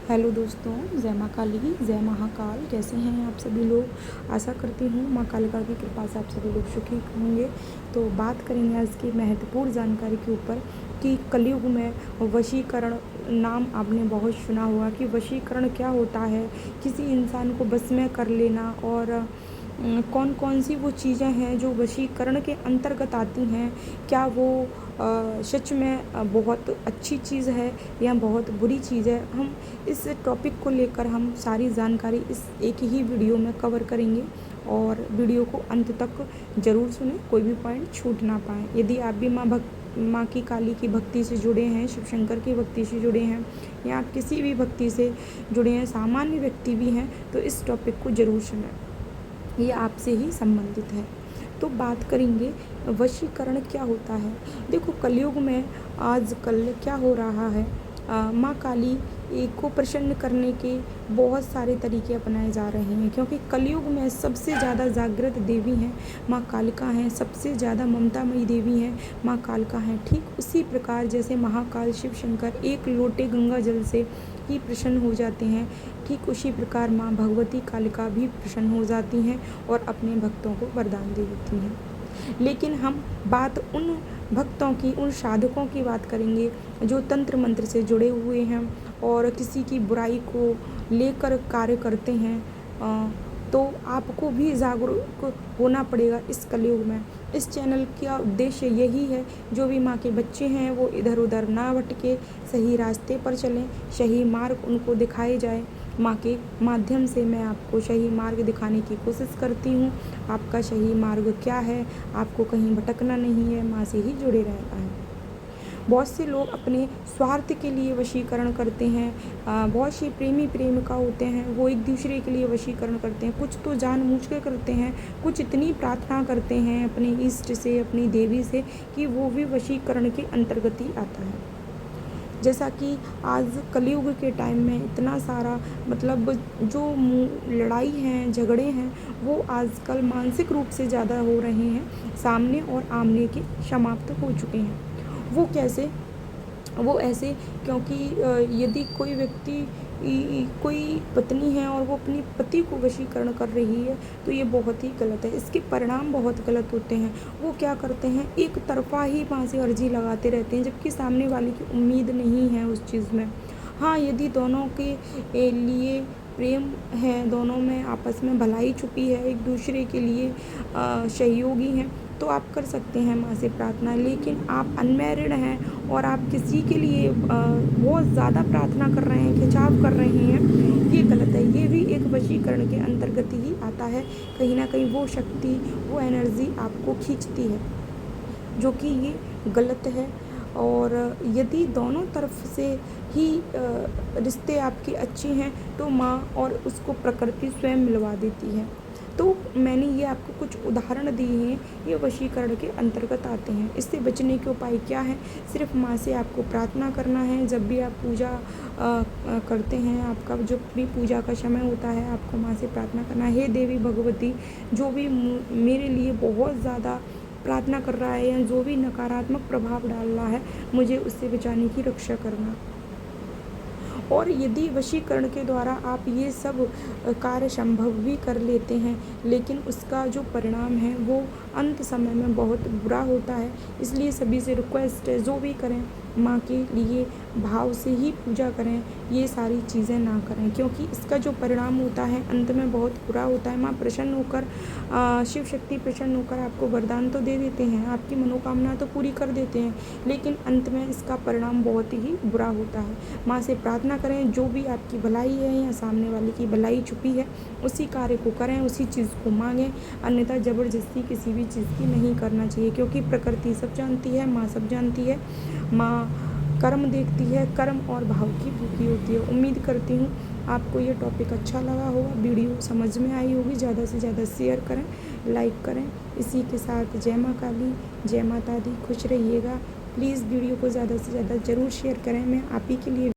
Hello दोस्तों, जय माँ काली, जय महाकाल। कैसे हैं आप सभी लोग। आशा करती हूँ माँ कालिका की कृपा से आप सभी लोग सुखी होंगे। तो बात करेंगे आज की महत्वपूर्ण जानकारी के ऊपर कि कलयुग में वशीकरण नाम आपने बहुत सुना होगा कि वशीकरण क्या होता है, किसी इंसान को बस में कर लेना, और कौन कौन सी वो चीज़ें हैं जो वशीकरण के अंतर्गत आती हैं। क्या वो सच में बहुत अच्छी चीज़ है या बहुत बुरी चीज़ है। हम इस टॉपिक को लेकर हम सारी जानकारी इस एक ही वीडियो में कवर करेंगे और वीडियो को अंत तक ज़रूर सुनें, कोई भी पॉइंट छूट ना पाए। यदि आप भी माँ की काली की भक्ति से जुड़े हैं, शिव शंकर की भक्ति से जुड़े हैं, या आप किसी भी भक्ति से जुड़े हैं, सामान्य व्यक्ति भी हैं, तो इस टॉपिक को ज़रूर सुनें, ये आपसे ही संबंधित है। तो बात करेंगे वशीकरण क्या होता है। देखो, कलयुग में आजकल क्या हो रहा है, माँ काली को प्रसन्न करने के बहुत सारे तरीके अपनाए जा रहे हैं, क्योंकि कलयुग में सबसे ज़्यादा जागृत देवी हैं माँ कालिका हैं, सबसे ज़्यादा ममतामयी देवी हैं माँ कालिका हैं। ठीक उसी प्रकार जैसे महाकाल शिव शंकर एक लोटे गंगा जल से ही प्रसन्न हो जाते हैं, ठीक उसी प्रकार माँ भगवती कालिका भी प्रसन्न हो जाती हैं और अपने भक्तों को वरदान दे देती हैं। लेकिन हम बात उन भक्तों की, उन साधकों की बात करेंगे जो तंत्र मंत्र से जुड़े हुए हैं और किसी की बुराई को लेकर कार्य करते हैं। तो आपको भी जागरूक होना पड़ेगा इस कलयुग में। इस चैनल का उद्देश्य यही है, जो भी माँ के बच्चे हैं वो इधर उधर ना भटके, सही रास्ते पर चलें, सही मार्ग उनको दिखाए जाए। माँ के माध्यम से मैं आपको सही मार्ग दिखाने की कोशिश करती हूँ। आपका सही मार्ग क्या है, आपको कहीं भटकना नहीं है, माँ से ही जुड़े रहना है। बहुत से लोग अपने स्वार्थ के लिए वशीकरण करते हैं। बहुत से प्रेमी प्रेमिका होते हैं, वो एक दूसरे के लिए वशीकरण करते हैं। कुछ तो जानबूझकर करते हैं, कुछ इतनी प्रार्थना करते हैं अपने इष्ट से, अपनी देवी से, कि वो भी वशीकरण के अंतर्गत ही आता है। जैसा कि आज कलयुग के टाइम में इतना सारा मतलब जो लड़ाई हैं, झगड़े हैं, वो आजकल मानसिक रूप से ज़्यादा हो रहे हैं, सामने और आमने के समाप्त हो चुके हैं। वो कैसे? वो ऐसे क्योंकि यदि कोई व्यक्ति कोई पत्नी है और वो अपनी पति को वशीकरण कर रही है, तो ये बहुत ही गलत है। इसके परिणाम बहुत गलत होते हैं। वो क्या करते हैं, एक तरफा ही वहाँ से अर्जी लगाते रहते हैं, जबकि सामने वाले की उम्मीद नहीं है उस चीज़ में। हाँ, यदि दोनों के लिए प्रेम है, दोनों में आपस में भलाई छुपी है, एक दूसरे के लिए सहयोगी हैं, तो आप कर सकते हैं माँ से प्रार्थना। लेकिन आप अनमैरिड हैं और आप किसी के लिए बहुत ज़्यादा प्रार्थना कर रहे हैं, खिंचाव कर रहे हैं, ये गलत है। ये भी एक वशीकरण के अंतर्गत ही आता है। कहीं ना कहीं वो शक्ति, वो एनर्जी आपको खींचती है, जो कि ये गलत है। और यदि दोनों तरफ से ही रिश्ते आपके अच्छे हैं, तो माँ और उसको प्रकृति स्वयं मिलवा देती है। तो मैंने ये आपको कुछ उदाहरण दिए हैं, ये वशीकरण के अंतर्गत आते हैं। इससे बचने के उपाय क्या हैं? सिर्फ माँ से आपको प्रार्थना करना है। जब भी आप पूजा करते हैं, आपका जो भी पूजा का समय होता है, आपको माँ से प्रार्थना करना है, हे देवी भगवती, जो भी मेरे लिए बहुत ज़्यादा प्रार्थना कर रहा है या जो भी नकारात्मक प्रभाव डाल रहा है, मुझे उससे बचाने की रक्षा करना। और यदि वशीकरण के द्वारा आप ये सब कार्य संभव भी कर लेते हैं, लेकिन उसका जो परिणाम है वो अंत समय में बहुत बुरा होता है। इसलिए सभी से रिक्वेस्ट है, जो भी करें माँ के लिए भाव से ही पूजा करें, ये सारी चीज़ें ना करें, क्योंकि इसका जो परिणाम होता है अंत में बहुत बुरा होता है। माँ प्रसन्न होकर, शिव शक्ति प्रसन्न होकर आपको वरदान तो दे देते हैं, आपकी मनोकामना तो पूरी कर देते हैं, लेकिन अंत में इसका परिणाम बहुत ही बुरा होता है। माँ से प्रार्थना करें, जो भी आपकी भलाई है या सामने वाले की भलाई छुपी है, उसी कार्य को करें, उसी चीज़ को मांगें। अन्यथा ज़बरदस्ती किसी भी चीज़ की नहीं करना चाहिए, क्योंकि प्रकृति सब जानती है, माँ सब जानती है। माँ कर्म देखती है, कर्म और भाव की भूखी होती है। उम्मीद करती हूँ आपको ये टॉपिक अच्छा लगा होगा, वीडियो समझ में आई होगी। ज़्यादा से ज़्यादा शेयर करें, लाइक करें। इसी के साथ जय माँ काली, जय माता दी, खुश रहिएगा। प्लीज़ वीडियो को ज़्यादा से ज़्यादा ज़रूर शेयर करें। मैं आप ही के लिए